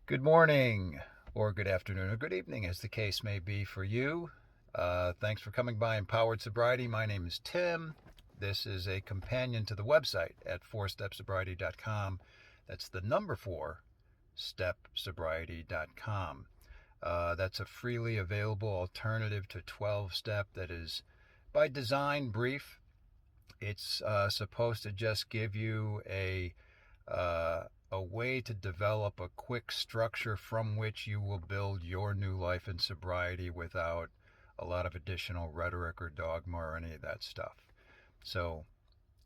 Good morning, or good afternoon, or good evening, as the case may be for you. Thanks for coming by Empowered Sobriety. My name is Tim. This is a companion to the website at 4stepsobriety.com. That's the number 4, stepsobriety.com. That's a freely available alternative to 12-step that is, by design, brief. It's supposed to just give you a way to develop a quick structure from which you will build your new life in sobriety without a lot of additional rhetoric or dogma or any of that stuff. So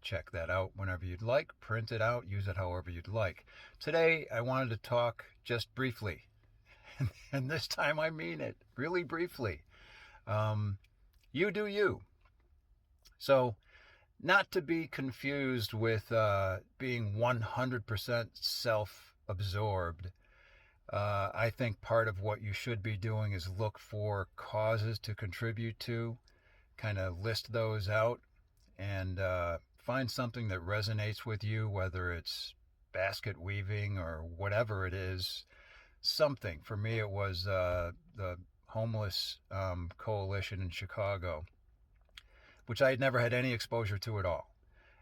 check that out whenever you'd like, print it out, use it however you'd like. Today I wanted to talk just briefly, and this time I mean it, really briefly. You do you. So not to be confused with being 100% self-absorbed. I think part of what you should be doing is look for causes to contribute to, kind of list those out, and find something that resonates with you, whether it's basket weaving or whatever it is. Something. For me, it was the homeless coalition in Chicago, which I had never had any exposure to at all.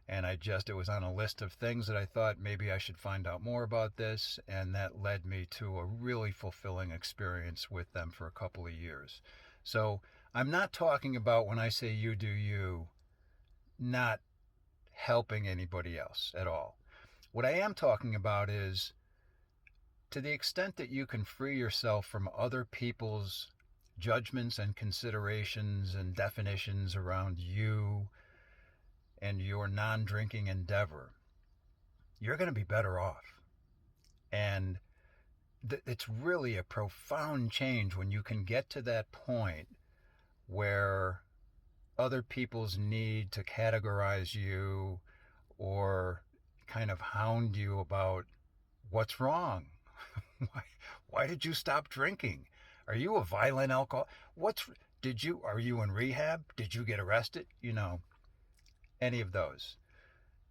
And it was on a list of things that I thought maybe I should find out more about this, and that led me to a really fulfilling experience with them for a couple of years. So I'm not talking about, when I say you do you, not helping anybody else at all. What I am talking about is, to the extent that you can free yourself from other people's judgments and considerations and definitions around you and your non-drinking endeavor, you're going to be better off. And it's really a profound change when you can get to that point where other people's need to categorize you or kind of hound you about what's wrong. Why did you stop drinking? Are you a violent alcoholic? Are you in rehab? Did you get arrested? Any of those.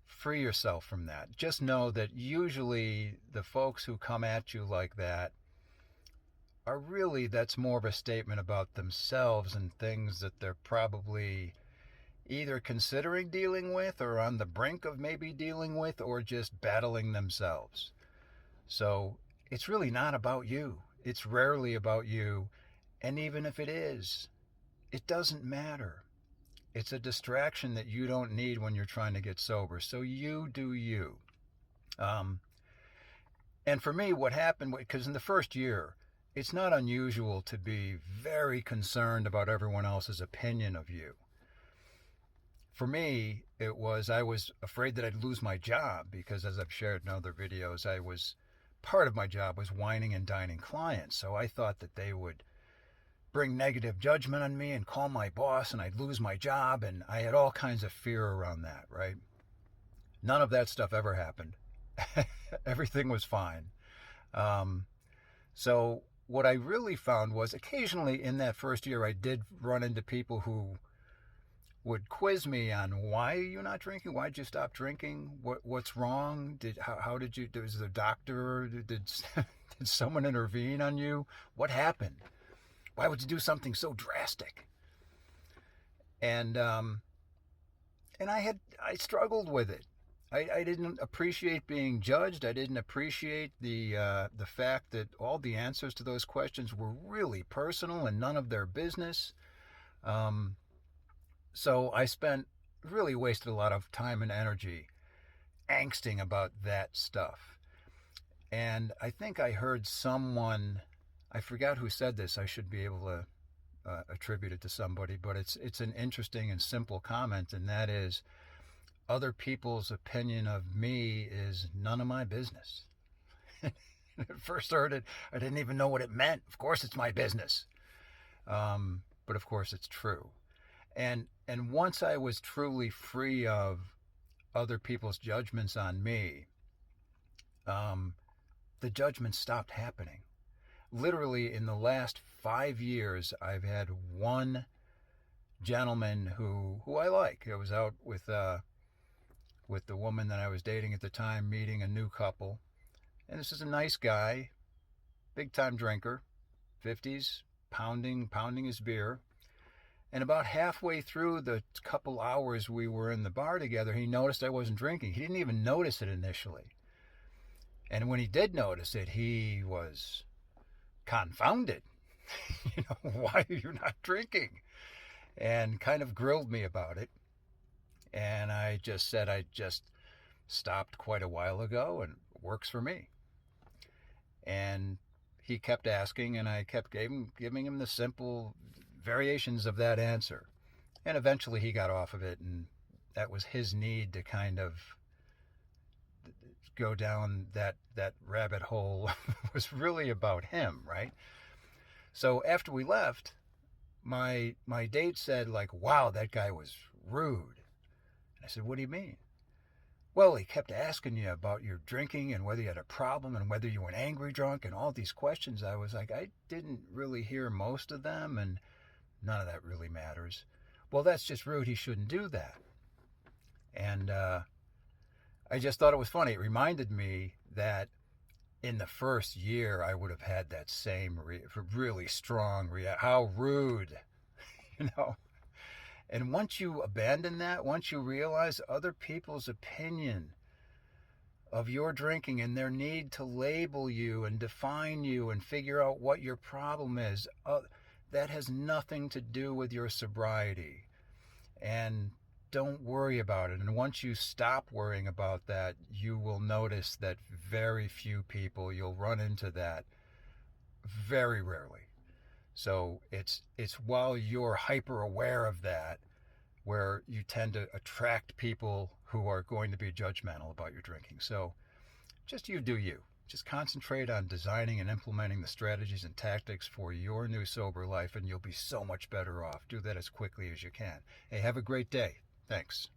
Free yourself from that. Just know that usually the folks who come at you like that that's more of a statement about themselves and things that they're probably either considering dealing with or on the brink of maybe dealing with, or just battling themselves. So it's really not about you. It's rarely about you. And even if it is, it doesn't matter. It's a distraction that you don't need when you're trying to get sober. So you do you. And for me, what happened, because in the first year, it's not unusual to be very concerned about everyone else's opinion of you. For me, I was afraid that I'd lose my job because, as I've shared in other videos, part of my job was wining and dining clients. So I thought that they would bring negative judgment on me and call my boss and I'd lose my job. And I had all kinds of fear around that, right? None of that stuff ever happened. Everything was fine. So what I really found was, occasionally in that first year, I did run into people who would quiz me on, why are you not drinking? Why'd you stop drinking? What's wrong? How did you? Was the doctor? Did someone intervene on you? What happened? Why would you do something so drastic? And I struggled with it. I didn't appreciate being judged. I didn't appreciate the fact that all the answers to those questions were really personal and none of their business. So I really wasted a lot of time and energy angsting about that stuff. And I think I heard someone, I forgot who said this, I should be able to attribute it to somebody, but it's an interesting and simple comment, and that is, other people's opinion of me is none of my business. At first heard it, I didn't even know what it meant. Of course it's my business. But of course it's true. And once I was truly free of other people's judgments on me, the judgments stopped happening. Literally in the last 5 years, I've had one gentleman who I like. I was out with the woman that I was dating at the time, meeting a new couple. And this is a nice guy, big time drinker, 50s, pounding his beer. And about halfway through the couple hours we were in the bar together, he noticed I wasn't drinking. He didn't even notice it initially. And when he did notice it, he was confounded. Why are you not drinking? And kind of grilled me about it. And I just said I just stopped quite a while ago and it works for me. And he kept asking, and I kept giving him the simple variations of that answer. And eventually he got off of it, and that was his need to kind of go down that rabbit hole. Was really about him, right? So after we left, my date said, like, wow, that guy was rude. And I said, what do you mean? Well, he kept asking you about your drinking and whether you had a problem and whether you were an angry drunk and all these questions. I was like, I didn't really hear most of them, and none of that really matters. Well, that's just rude. He shouldn't do that. And I just thought it was funny. It reminded me that in the first year, I would have had that same really strong how rude, you know. And once you abandon that, once you realize other people's opinion of your drinking and their need to label you and define you and figure out what your problem is, that has nothing to do with your sobriety. And don't worry about it. And once you stop worrying about that, you will notice that very few people, you'll run into that very rarely. So it's while you're hyper aware of that, where you tend to attract people who are going to be judgmental about your drinking. So just you do you. Just concentrate on designing and implementing the strategies and tactics for your new sober life, and you'll be so much better off. Do that as quickly as you can. Hey, have a great day. Thanks.